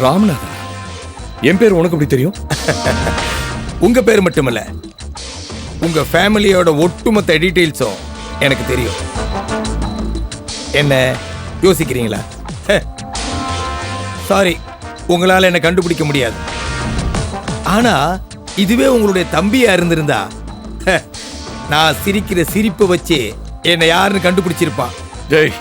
ராமநாதன், என் பேர் உனக்கு எப்படி தெரியும்? உங்க பேர் மட்டுமல்ல, உங்க ஃபேமிலியோட ஒட்டுமொத்த டீட்டெயில்ஸும் எனக்கு தெரியும். என்ன யோசிக்கிறீங்களா? சாரி, உங்களால என்ன கண்டுபிடிக்க முடியாது. ஆனா இதுவே உங்களுடைய தம்பியா இருந்திருந்தா நான் சிரிக்கிற சிரிப்பை வச்சு என்னை யாருன்னு கண்டுபிடிச்சிருப்பான். ஜெய்,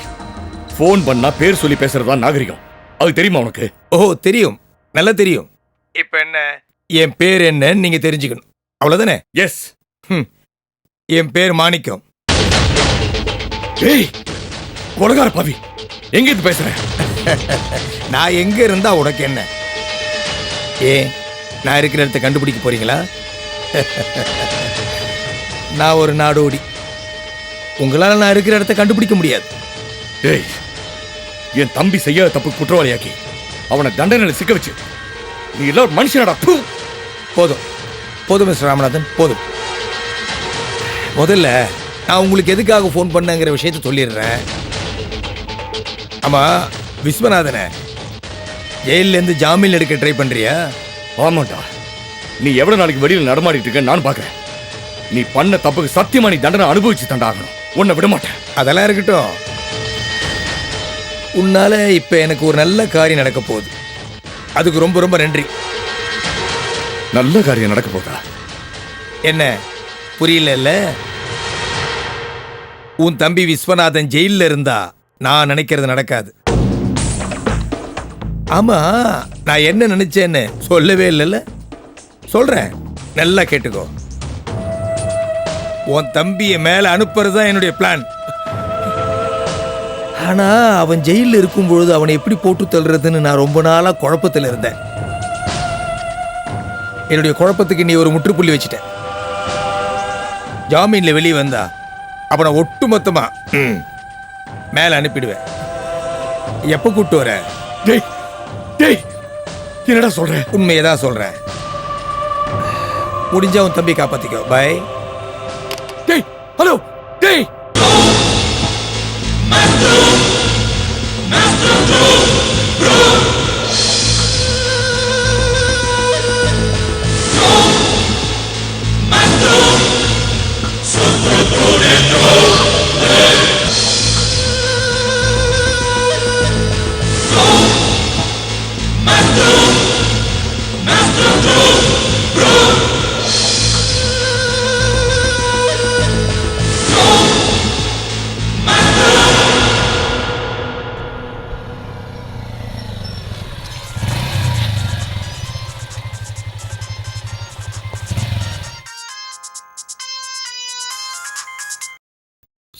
போன் பண்ணா பேர் சொல்லி பேசுறதா நாகரிகம். அது தெரியுமா உனக்கு? ஓ தெரியும், நல்லா தெரியும். இப்ப என்ன, என் பேர் என்னன்னு நீங்க தெரிஞ்சுக்கணும், அவ்வளவுதானே? எஸ். என் பேர் மாணிக்கம். ஏய் கொலகார பாவி, எங்க இருந்து பேசுற? நான் எங்க இருந்தா உனக்கு என்ன? ஏன் நான் இருக்கிற இடத்த கண்டுபிடிக்க போறீங்களா? நான் ஒரு நாடோடி, உங்களால நான் இருக்கிற இடத்த கண்டுபிடிக்க முடியாது. ஏய், என் தம்பி செய்யாத தப்பு குற்றவாளியாக்கி அவனை தண்டனையில் சிக்க வச்சு நீ எல்லாம் மனுஷனடா. போதும் போதும் மிஸ்டர் ராமநாதன், போதும். முதல்ல நான் உங்களுக்கு எதுக்காக ஃபோன் பண்ணங்கிற விஷயத்தை சொல்லிடுறேன். ஆமா, விஸ்வநாதனை ஜெயிலேருந்து ஜாமீன் எடுக்க ட்ரை பண்றியா? ஆமாண்டா, நீ எவ்வளவு நாளைக்கு வெளியில் நடமாடிட்டு இருக்க நான் பாக்குறேன். நீ பண்ண தப்புக்கு சத்தியமா நீ தண்டனை அனுபவிச்சு தண்டாகணும். உன்னை விட மாட்டேன். அதெல்லாம் இருக்கட்டும். உன்னால இப்ப எனக்கு ஒரு நல்ல காரியம் நடக்க போகுது. அதுக்கு ரொம்ப ரொம்ப நன்றி. நல்ல காரியம் நடக்க போதா? என்ன புரியல? உன் தம்பி விஸ்வநாதன் ஜெயில இருந்தா நான் நினைக்கிறது நடக்காது. ஆமா, நான் என்ன நினைச்சேன்னு சொல்லவே இல்லைல்ல. சொல்றேன், நல்லா கேட்டுக்கோ. உன் தம்பிய மேல அனுப்புறதுதான் என்னுடைய பிளான். ஆனா அவன் ஜெயில இருக்கும் பொழுது அவனை எப்படி போட்டு தள்ளுறதுன்னு நான் ரொம்ப நாளா குழப்பத்தில் இருந்தேன். என்னுடைய குழப்பத்துக்கு நீ ஒரு முற்றுப்புள்ளி வச்சுட்ட. ஜாமீன்ல வெளியே வந்தா அவனை ஒட்டுமொத்தமா மேல அனுப்பிடுவேன். எப்ப கூட்டு வர? டேய் டேய், என்னடா சொல்ற? உண்மையதான் சொல்றேன். முடிஞ்சா உன் தம்பி காப்பாத்திக்கோ. பை. டேய், ஹலோ, டேய்.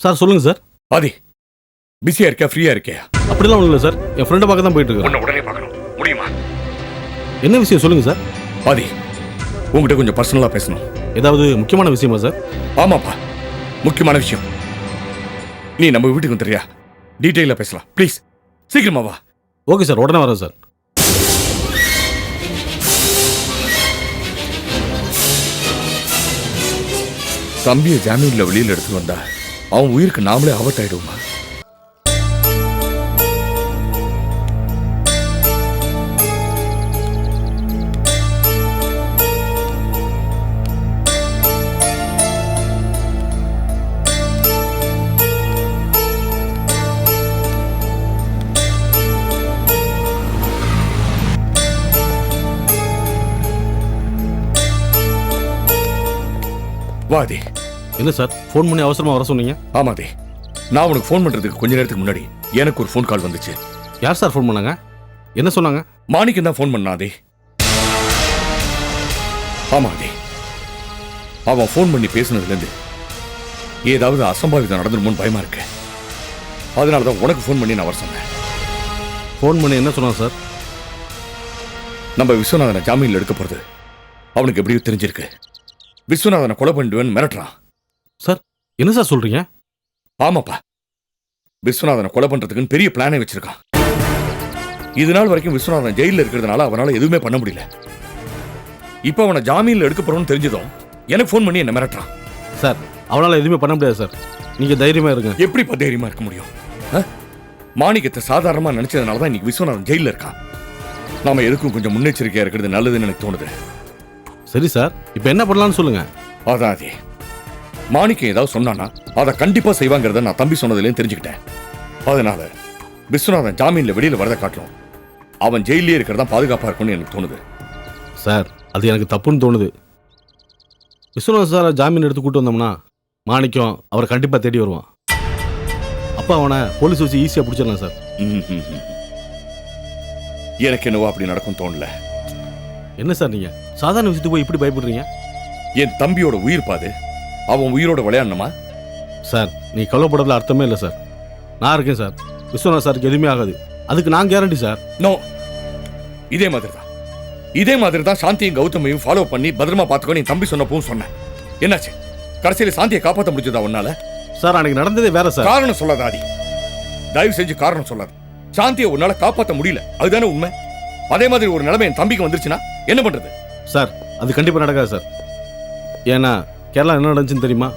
சார் சொல்லுங்க சார். ஆதி, பிஸியா இருக்கியா, ஃப்ரீயா இருக்கியா? அப்படிலாம் ஒன்றும் இல்லை சார், என் ஃப்ரெண்டை பார்க்க தான் போயிட்டு இருக்கேன். உன்னை உடனே பார்க்கணும், முடியுமா? என்ன விஷயம் சொல்லுங்க சார். ஆதி, உங்ககிட்ட கொஞ்சம் பர்சனலா பேசணும். ஏதாவது முக்கியமான விஷயமா சார்? ஆமாப்பா, முக்கியமான விஷயம். நீ நம்ம வீட்டுக்கு வந்துறியா? டீட்டெயிலா பேசலாம், ப்ளீஸ். சீக்கிரமா வா. ஓகே சார், உடனே வரேன் சார். தம்பியை ஜாமீன்ல வெளியில் எடுத்துட்டு வந்தா அவன் உயிருக்கு நாமளே ஆபத்தாயிடுவோமா? வாதி. என்ன சார், ஃபோன் பண்ணி அவசரமா வர சொன்னீங்க? ஆமாதே, நான் உனக்கு ஃபோன் பண்றதுக்கு கொஞ்ச நேரத்துக்கு முன்னாடி எனக்கு ஒரு ஃபோன் கால் வந்துச்சு. யார் சார் ஃபோன் பண்ணாங்க? என்ன சொன்னாங்க? மாணிக்கம் தான் ஃபோன் பண்ணாதே. ஆமாதே, அவன் ஃபோன் பண்ணி பேசுனதுலேருந்து ஏதாவது அசம்பாவிதம் நடந்துருமோன்னு பயமா இருக்கு. அதனால தான் உனக்கு ஃபோன் பண்ணி நான் வர சொன்னேன். ஃபோன் பண்ணி என்ன சொன்னாங்க சார்? நம்ம விஸ்வநாதனை ஜாமீன்ல எடுக்க போறது அவனுக்கு எப்படியோ தெரிஞ்சிருக்கு. விஸ்வநாதனை கொலை பண்ணிடுவேன்னு மிரட்டுறான். சார் என்ன சார் சொல்றீங்க? ஆமாப்பா, விஸ்வநாதனை கொலை பண்றதுக்குன்னு பெரிய பிளானே வச்சிருக்கான். இது நாள் வரைக்கும் விஸ்வநாதன் ஜெயில இருக்கிறதுனால அவனால எதுவுமே பண்ண முடியல. இப்ப அவனை ஜாமீன்ல எடுக்க போறோம்னு தெரிஞ்சதும் எனக்கு ஃபோன் பண்ணி என்ன மிரட்டுறான். சார் அவனால எதுவுமே பண்ண முடியாது சார், நீங்க தைரியமா இருங்க. எப்படிப்பா தைரியமா இருக்க முடியும்? மாணிக்கத்தை சாதாரணமா நினைச்சதுனால தான் இன்னைக்கு விஸ்வநாதன் ஜெயில இருக்கான். நாம எதுக்கும் கொஞ்சம் முன்னெச்சரிக்கையா இருக்கிறது நல்லதுன்னு எனக்கு தோணுது. சரி சார், இப்போ என்ன பண்ணலாம்னு சொல்லுங்க. அதான் அதே மாணிக்கம் ஏதாவது சொன்னானா அதை கண்டிப்பா செய்வாங்கிறத நான் தம்பி சொன்னதுலேயும் தெரிஞ்சுக்கிட்டேன். அதனால விஸ்வநாதன் ஜாமீன்ல வெளியில வரதை காட்டுறோம். அவன் ஜெயிலே இருக்கிறதா பாதுகாப்பா இருக்கும்னு எனக்கு தோணுது. சார், அது எனக்கு தப்புன்னு தோணுது. விஸ்வநாத் சாரை ஜாமீன் எடுத்து கூட்டு வந்தோம்னா மாணிக்கம் அவரை கண்டிப்பாக தேடி வருவான். அப்போ அவனை போலீஸ் வச்சு ஈஸியாக பிடிச்சிடலாம் சார். எனக்கு என்னவோ அப்படி நடக்கும் தோணல. என்ன சார் நீங்கள் சாதாரண விஷயத்துக்கு போய் இப்படி பயப்படுறீங்க? என் தம்பியோட உயிர் பாது, அவன் உயிரோட விளையாடணுமா? சார், நீ கவலைப்படுறதுல அர்த்தமே இல்லை சார். நான் இருக்கேன் சார். விஸ்வநாத் சாருக்கு எதுவுமே ஆகாது. அதுக்கு நான் கேரண்டி சார். நோ, இதே மாதிரி தான் சாந்தியும் கௌதமையும் ஃபாலோ பண்ணி பத்திரமா பார்த்துக்கோ. என் தம்பி சொன்னப்பவும் சொன்னேன். என்னாச்சு? கடைசியில் சாந்தியை காப்பாற்ற முடிஞ்சதா உன்னால? சார், அன்னைக்கு நடந்ததே வேற சார். காரணம் சொல்லாத ஆதி, தயவு செஞ்சு காரணம் சொல்லாது. சாந்தியை உன்னால காப்பாற்ற முடியல, அதுதானே உண்மை. அதே மாதிரி ஒரு நிலைமை என் தம்பிக்கு வந்துருச்சுன்னா என்ன பண்றது? சார், அது கண்டிப்பாக நடக்காது சார். ஏன்னா கேரளா என்ன நடந்துச்சுன்னு தெரியுமா?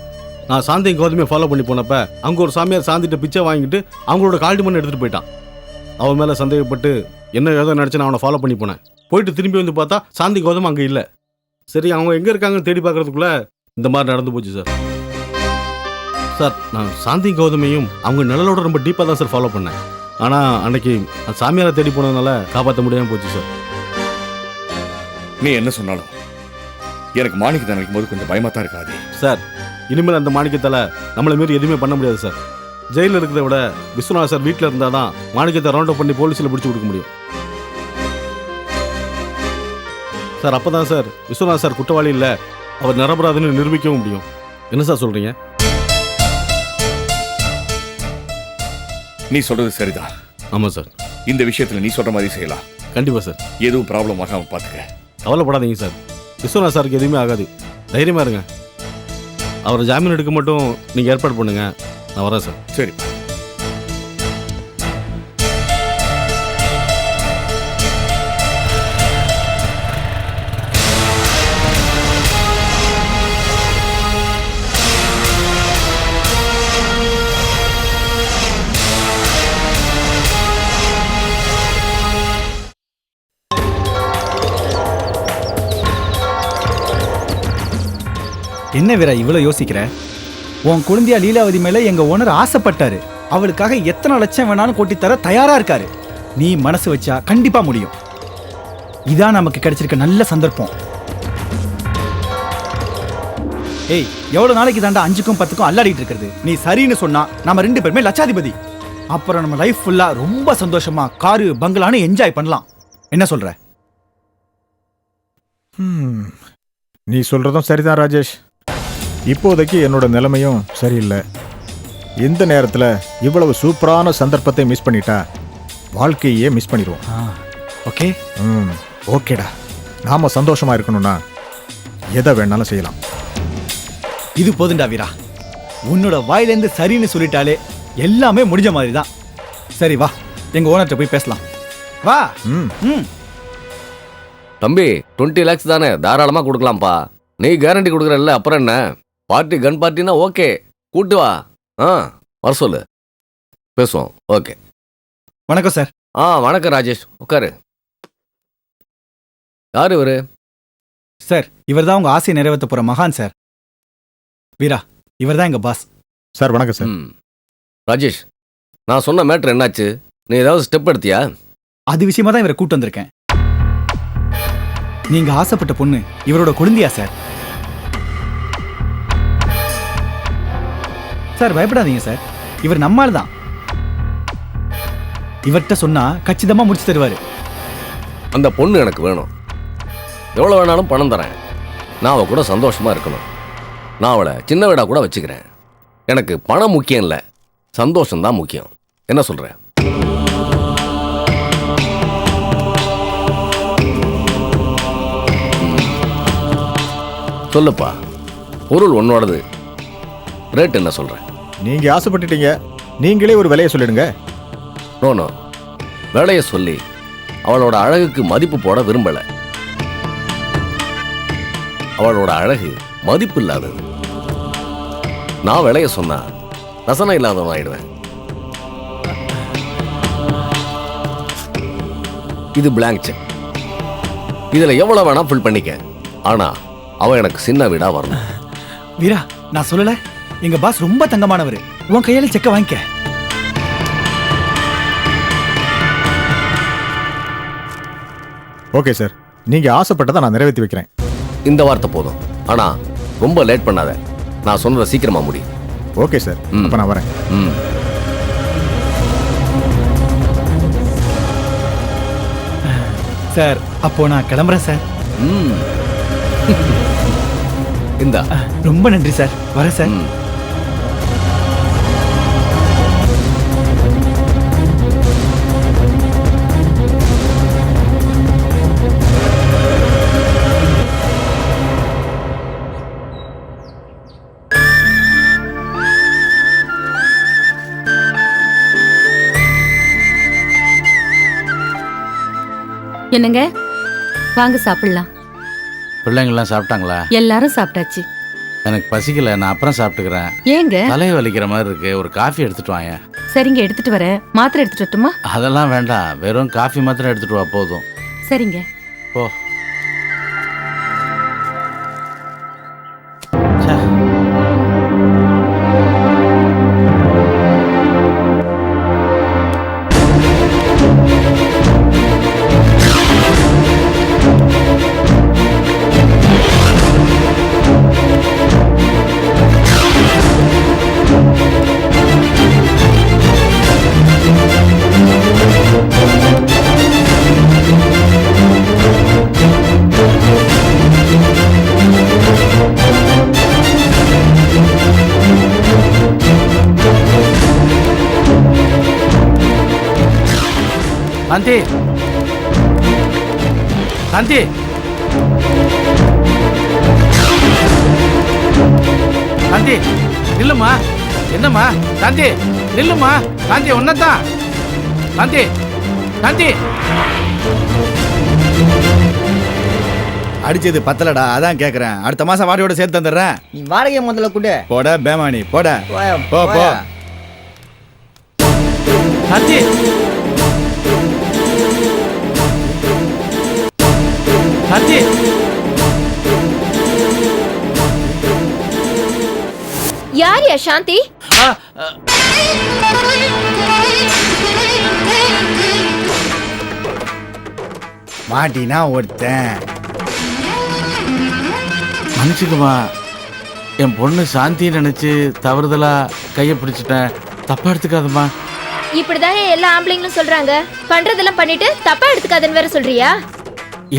நான் சாந்தியும் கௌதமையை ஃபாலோ பண்ணி போனப்ப அங்கே ஒரு சாமியார் சாந்திட்ட பிச்சை வாங்கிட்டு அவங்களோட கால்டி மண் எடுத்துகிட்டு போயிட்டான். அவன் மேலே சந்தேகப்பட்டு என்ன ஏதோ நினச்சி நான் அவனை ஃபாலோ பண்ணி போனேன். போயிட்டு திரும்பி வந்து பார்த்தா சாந்தி கௌதம் அங்கே இல்லை. சரி, அவங்க எங்கே இருக்காங்கன்னு தேடி பார்க்கறதுக்குள்ள இந்த மாதிரி நடந்து போச்சு சார். சார், நான் சாந்தி கௌதமையும் அவங்க நிழலோட ரொம்ப டீப்பாக தான் சார் ஃபாலோ பண்ணேன். ஆனால் அன்னைக்கு அந்த சாமியாரை தேடி போனதுனால காப்பாற்ற முடியாமல் போச்சு சார். நீ என்ன சொன்னாலும் எனக்கு மாணிக்கத்தை நினைக்கும் போது கொஞ்சம் பயமா தான் இருக்காது சார். இனிமேல் அந்த மாணிக்கத்தால் நம்மளை மீறி எதுவுமே பண்ண முடியாது சார். ஜெயிலில் இருக்கிறத விட விஸ்வநாத் சார் வீட்டில் இருந்தால் தான் மாணிக்கத்தை ரவுண்ட் அப் பண்ணி போலீஸில் பிடிச்சி கொடுக்க முடியும் சார். அப்போ தான் சார் விஸ்வநாத் சார் குற்றவாளி இல்லை, அவர் நிரபராதுன்னு நிரூபிக்கவும் முடியும். என்ன சார் சொல்கிறீங்க? நீ சொல்றது சரிதான். ஆமாம் சார். இந்த விஷயத்தில் நீ சொல்ற மாதிரி செய்யலாம். கண்டிப்பாக சார். எதுவும் ப்ராப்ளம் ஆகாம பார்த்துக்க. கவலைப்படாதீங்க சார். விஸ்வநாத் சாருக்கு எதுவுமே ஆகாது. தைரியமாக இருங்க. அவரை ஜாமீன் எடுக்க மட்டும் நீங்கள் ஏற்பாடு பண்ணுங்க. நான் வரேன் சார். சரி. என்ன வீரா இவ்வளோ யோசிக்கிற? உன் குழந்தையா லீலாவதி மேல எங்க ஓனர் ஆசைப்பட்டாரு. அவளுக்காக எத்தனை லட்சம் வேணாலும் கொட்டித்தர தயாரா இருக்காரு. நீ மனசு வச்சா கண்டிப்பா முடியும். இதான் நமக்கு கிடைச்சிருக்க நல்ல சந்தர்ப்பம். ஏய், எவ்வளவு நாளைக்கு தாண்டா 5க்கும் 10க்கும் அல்லாடிட்டு இருக்கிறது? நீ சரின்னு சொன்னா நம்ம 2 பேருமே லட்சாதிபதி. அப்புறம் நம்ம லைஃப் ஃபுல்லா ரொம்ப சந்தோஷமா காரு பங்களான்னு என்ஜாய் பண்ணலாம். என்ன சொல்ற? நீ சொல்றதும் சரிதான் ராஜேஷ். இப்போதைக்கு என்னோட நிலைமையும் சரியில்லை. இந்த நேரத்தில் இவ்வளவு சூப்பரான சந்தர்ப்பத்தை மிஸ் பண்ணிட்டா வாழ்க்கையே மிஸ் பண்ணிடுவோம். ஓகே. ஓகேடா. நாம சந்தோஷமா இருக்கணும்னா எதை வேணாலும் செய்யலாம். இது போதுண்டா வீரா. உன்னோட வாயிலேருந்து சரின்னு சொல்லிட்டாலே எல்லாமே முடிஞ்ச மாதிரி தான். சரி வா, எங்க ஓனர்கிட்ட போய் பேசலாம். வா. தம்பி, 20 lakhs தானே, தாராளமாக கொடுக்கலாம்ப்பா. நீ கேரண்டி கொடுக்குறல்ல, அப்புறம் என்ன? பார்ட்டி கன் பார்ட்டினா ஓகே, கூட்டு வா. வர சொல்லு, பேசுவோம். ஓகே. வணக்கம் சார். வணக்கம் ராஜேஷ், உட்காரு. யார் இவரு? சார், இவர் தான் உங்க ஆசையை நிறைவேற்ற போற மகான் சார். வீரா, இவர் தான் எங்க பாஸ் சார். வணக்கம் சார். ராஜேஷ், நான் சொன்ன மேட்ரு என்னாச்சு? நீ ஏதாவது ஸ்டெப் எடுத்தியா? அது விஷயமா தான் இவரை கூட்டு வந்திருக்கேன். நீங்க ஆசைப்பட்ட பொண்ணு இவரோட குழந்தையா சார். சார் பயப்படாதீங்க சார், இவர் நம்மால் தான். இவர்கிட்ட சொன்னா கச்சிதமா முடிச்சு தருவாரு. அந்த பொண்ணு எனக்கு வேணும். எவ்வளோ வேணாலும் பணம் தரேன். நான் அவ கூட சந்தோஷமா இருக்கணும். நான் அவளை சின்ன வீடா கூட வச்சுக்கிறேன். எனக்கு பணம் முக்கியம் இல்லை, சந்தோஷம்தான் முக்கியம். என்ன சொல்ற? சொல்லுப்பா, பொருள் உன்னோடது. ரேட் என்ன சொல்ற? நீங்க ஆசைப்பட்டுட்டீங்க, நீங்களே ஒரு விலையை சொல்லிடுங்க. நோ, விலையை சொல்லி அவளோட அழகுக்கு மதிப்பு போட விரும்பல. அவளோட அழகு மதிப்பு இல்லாதது. நான் விலைய சொன்னா ரசனை இல்லாதவன் ஆயிடுவேன். இது பிளாங்க் செக். இதுல எவ்வளவு வேணா ஃபில் பண்ணிக்க. ஆனா அவன் எனக்கு சின்ன வீடா வரணும். வீரா, நான் சொல்லல, எங்க பாஸ் ரொம்ப தங்கமானவர். உன் கையால செக்க வாங்கிக்க. ஓகே சார், நீங்க ஆசைப்பட்டதை நான் நிறைவேற்றி வைக்கிறேன். இந்த வார்த்தை போதும். ஆனா ரொம்ப லேட் பண்ணாத. நான் சொன்னதை சீக்கிரமா முடி. ஓகே சார், அப்ப நான் வரேன். ம். சார், அப்போ நான் கிளம்புறேன் சார். ம். இந்தா. ரொம்ப நன்றி சார். வரேன் சார். ம். என்னங்க, வாங்க சாப்பிடலாம். பிள்ளைங்கள்லாம் சாப்பிட்டாங்களா? எல்லாரும் சாப்பிட்டாச்சு. எனக்கு பசிக்கல, நான் அப்புறம் சாப்பிட்டுக்கிறேன். ஏங்க? தலையை வலிக்கிற மாதிரி இருக்கு, ஒரு காஃபி எடுத்துட்டு வாங்க. சரிங்க, எடுத்துட்டு வரேன். மாத்திரை எடுத்துட்டு வரட்டுமா? அதெல்லாம் வேண்டாம், வெறும் காஃபி மாத்திரம் எடுத்துட்டு வா போதும். சரிங்க. போ. சாந்தி, சாந்தி, சாந்தி, நில்லுமா. என்னம்மா சாந்தி, நில்லுமா. சாந்தி, ஒன்னதான். சாந்தி, சாந்தி. அடிச்சது பத்தலடா, அதான் கேக்குறேன். அடுத்த மாசம் வாடகையோட சேர்த்து தந்துடுறேன். நீ வாடகை முதல்ல கொடு. போட பேமானி, போட. போயா, போ போ. போயா. சாந்தி, சாந்தி. யார் யா சாந்தி? மாட்டினா ஒருத்தன். மன்னிச்சுக்குமா, என் பொண்ணு சாந்தியை நினைச்சு தவறுதலா கையை பிடிச்சிட்டேன். தப்பா எடுத்துக்காதம்மா. இப்படிதானே எல்லா ஆம்பளைங்களும் சொல்றாங்க. பண்றதெல்லாம் பண்ணிட்டு தப்பா எடுத்துக்காதன்னு வேற சொல்றியா?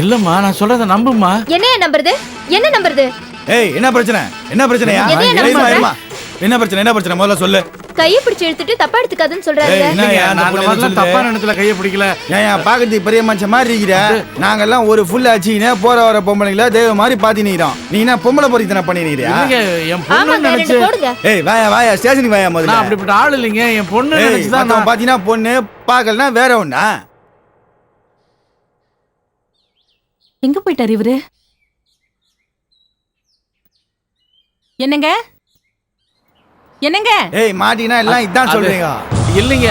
இல்லம்மா, நான் சொல்றத நம்புமா. என்ன நம்புறது? என்ன நம்புறது? ஏய், என்ன பிரச்சனை? என்ன பிரச்சனையா? எதையா நம்ப இருமா, சொல்ற? இருமா. என்ன பிரச்சனை? என்ன பிரச்சனை முதல்ல சொல்லு. கையை பிடிச்சு இழுத்துட்டு தப்பா எடுத்துக்காதன்னு சொல்றாங்க. ஏய், என்ன? இல்லைங்க, அந்த நான் அந்த பொண்ணு மாதிரிலாம் சொல்லுது. தப்பான இடத்துல கையை பிடிக்கல. ஏன் பாக்கிறதுக்கு பெரிய மனுஷன் மாதிரி இருக்கிற? நாங்கெல்லாம் ஒரு ஃபுல் ஆச்சுன்னு போற வர பொம்பளைங்கள தெய்வ மாதிரி பாத்தி நிக்கிறோம். நீ என்ன பொம்பளை பொறித்தனை பண்ணி நிக்கிறியா? இல்லைங்க, என் பொண்ணு ஆமாங்க, நினைச்சு. ரெண்டு போடுங்க. ஏய், வாயா வாயா, ஸ்டேஷனுக்கு வாயா நான் முதல்ல. அப்படிப்பட்ட ஆள் இல்லைங்க, என் பொண்ணு ஏய், நினைச்சுதான் மத்தவன் நான். பாத்தீங்கன்னா பொண்ணு, பாக்கலனா வேற ஒண்ணா? எங்க போயிட்டாரு இவரு? என்னங்க, என்னங்க? ஏய், மாட்டினா எல்லாம் இதான் அது- சொல்றீங்க. இல்லைங்க.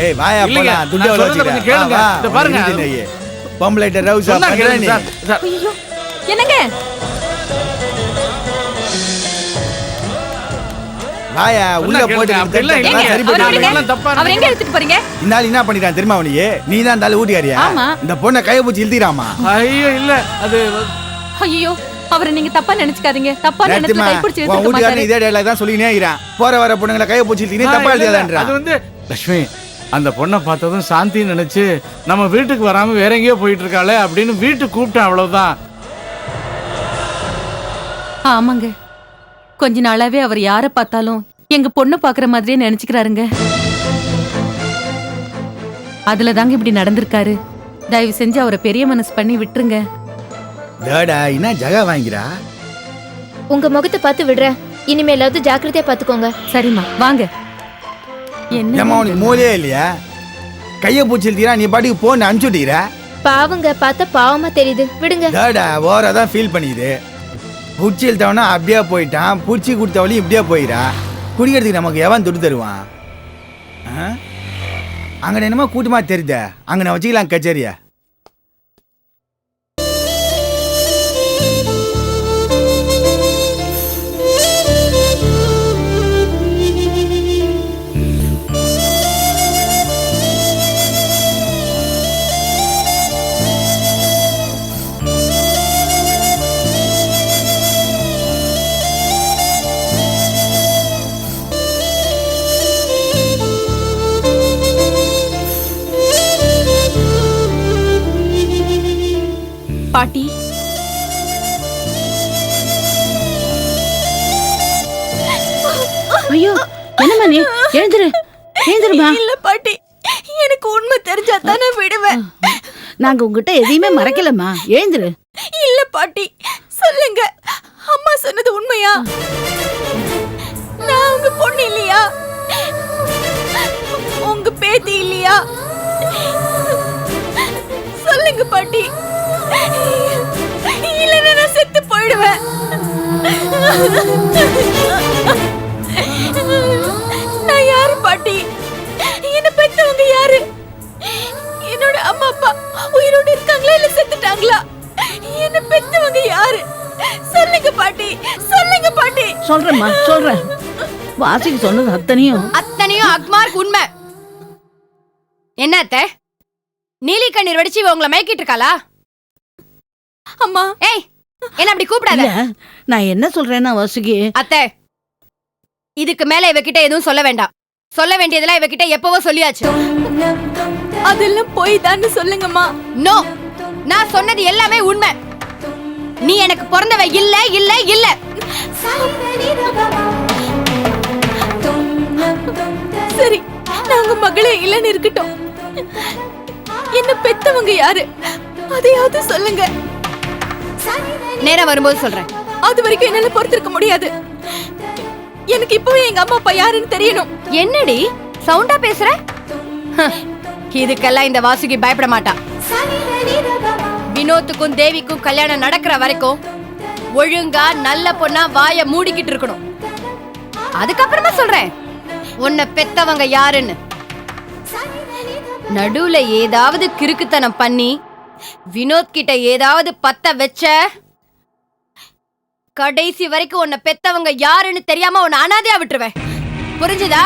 ஏய், வாயா இல்லைங்க, போலாம். துண்டு நான் எவ்வளவு சொல்றத வச்சிருக்க? கொஞ்சம் கேளுங்க. வா, இத வா, பாருங்க. உனக்கு இது நெய்யி. பொம்பளைட்ட ரவுஸா சொன்னா பண்ற கேளுங்க நீ. சார். சார், ஐயோ, என்னங்க? வாயா, உள்ள சொன்னா போட்டு கேளுங்க. அப்படிலாம் எடுத்து இல்லைங்க. சரி அவர் பண்ணி விடுங்க. எல்லாம் தப்பா அவர் எங்க எடுத்துட்டு போறீங்க? இந்த ஆள் என்ன பண்ணிட்டான் தெரியுமா உனக்கு? நீ தான் இந்த ஆளு ஊட்டியாரியா? ஆமா. இந்த பொண்ணை கையை பிடிச்சி இழுத்திராமா? ஐயோ இல்ல, அது ஐயோ, அவரை நீங்க தப்பா நினைச்சுக்காதீங்க. தப்பா நினைச்சு நேத்துமா, கை பிடிச்சு உன் எடுத்துக்க ஊட்டியாரன் மாட்டாரு. இதே dialogue தான் சொல்லினே இருக்கிறான். போற வர பொண்ணுங்களை கையை பிடிச்சி இழுத்தினே தப்பா இல்ல, எழுதியாதான்றான். அது வந்து லட்சுமி, அந்த பொண்ணை பார்த்ததும் சாந்தின்னு நினைச்சு நம்ம வீட்டுக்கு வராம வேற எங்கேயோ போயிட்டு இருக்காளே அப்படின்னு வீட்டுக்கு கூப்பிட்டேன், அவ்வளவுதான். ஆமாங்க, கொஞ்ச நாளாவே அவர் யாரை பார்த்தாலும் எங்க பொண்ணு பாக்குற மாதிரியே நினைச்சுக்கிறாருங்க. அதுல தாங்க இப்படி நடந்திருக்காரு. தயவு செஞ்சு அவரை பெரிய மனசு பண்ணி விட்டுருங்க. டேடா, என்ன ஜகா வாங்கிறா? உங்க முகத்தை பார்த்து விடுறேன். இனிமேலாவது ஜாக்கிரதையா பாத்துக்கோங்க. சரிம்மா, வாங்க. ஏம்மா, என்ன உனக்கு மூலையே இல்லையா? கையை பிடிச்சி இழுத்திரா, நீ பாட்டுக்கு போன்னு அனுப்பிச்சுட்டீர. பாவங்க பார்த்தா பாவமா தெரியுது. விடுங்க. டேடா, ஓரா தான் ஃபீல் பண்ணிக்குது. புடிச்சி இழுத்தவனா அப்படியே போயிட்டான், பிடிச்சி கொடுத்தவளையும் இப்படியே போயிடா. குடிக்கிறதுக்கு நமக்கு எவன் துட்டு தருவான்? அங்கே என்னமோ கூட்டமா தெரியுத, அங்கே நான் வச்சுக்கலாம் கச்சேரிய. பாட்டி, ஐயோ என்னம்மா நீ எழுந்துரு, எழுந்துருமா. இல்ல பாட்டி, எனக்கு உண்மை தெரிஞ்சா தானே விடுவேன். நாங்க உங்ககிட்ட எதையுமே மறைக்கலம்மா, எழுந்துரு. இல்ல பாட்டி, சொல்லுங்க, அம்மா சொன்னது உண்மையா? நான் உங்க பொண்ணு இல்லையா? உங்க பேத்தி இல்லையா? சொல்லுங்க பாட்டி, இல்லைன்னா நான் செத்து போயிடுவேன். நான் யாரு பாட்டி? என்ன பெத்தவங்க யாரு? என்னோட அம்மா அப்பா உயிரோடு இருக்காங்களா இல்ல செத்துட்டாங்களா? என்ன பெத்தவங்க யாரு? சொல்லுங்க பாட்டி, சொல்லுங்க பாட்டி. சொல்றேம்மா, சொல்றேன். வாசிக்கு சொன்னது அத்தனையும் அக்மார்க் உண்மை. என்ன அத்தை, நீலி கண்ணீர் வடிச்சு உங்களை மயக்கிட்டு இருக்காளா? அம்மா, ஏய், என்ன அப்படி கூப்பிடாத. நான் என்ன சொல்றேன்னா வாசுகி, அத்தை, இதுக்கு மேல இவகிட்ட எதுவும் சொல்ல வேண்டாம். சொல்ல வேண்டியதெல்லாம் இவகிட்ட எப்பவோ சொல்லியாச்சு. அதெல்லாம் போய் தான் சொல்லுங்கம்மா. நோ, நான் சொன்னது எல்லாமே உண்மை. நீ எனக்கு பிறந்தவ இல்ல இல்ல இல்ல. சரி, நாங்க மகளே இல்லன்னு இருக்கட்டும். என்ன பெத்தவங்க யாரு? அதையாவது சொல்லுங்க. நேரம் வரும்போது சொல்றேன். அது வரைக்கும் என்னால பொறுத்திருக்க முடியாது. எனக்கு இப்பவே எங்க அம்மா அப்பா யாருன்னு தெரியணும். என்னடி சவுண்டா பேசுற? இதுக்கெல்லாம் இந்த வாசுகி பயப்பட மாட்டா. வினோத்துக்கும் தேவிக்கும் கல்யாணம் நடக்கிற வரைக்கும் ஒழுங்கா நல்ல பொண்ணா வாய மூடிக்கிட்டு இருக்கணும். அதுக்கப்புறமா சொல்றேன் உன்னை பெத்தவங்க யாருன்னு. நடுவுல ஏதாவது கிறுக்குத்தனம் பண்ணி வினோத் கிட்ட ஏதாவது பத்த வச்ச, கடைசி வரைக்கும் உன்னை பெத்தவங்க யாருன்னு தெரியாம உன்னை அனாதையா விட்டுருவேன். புரிஞ்சுதா?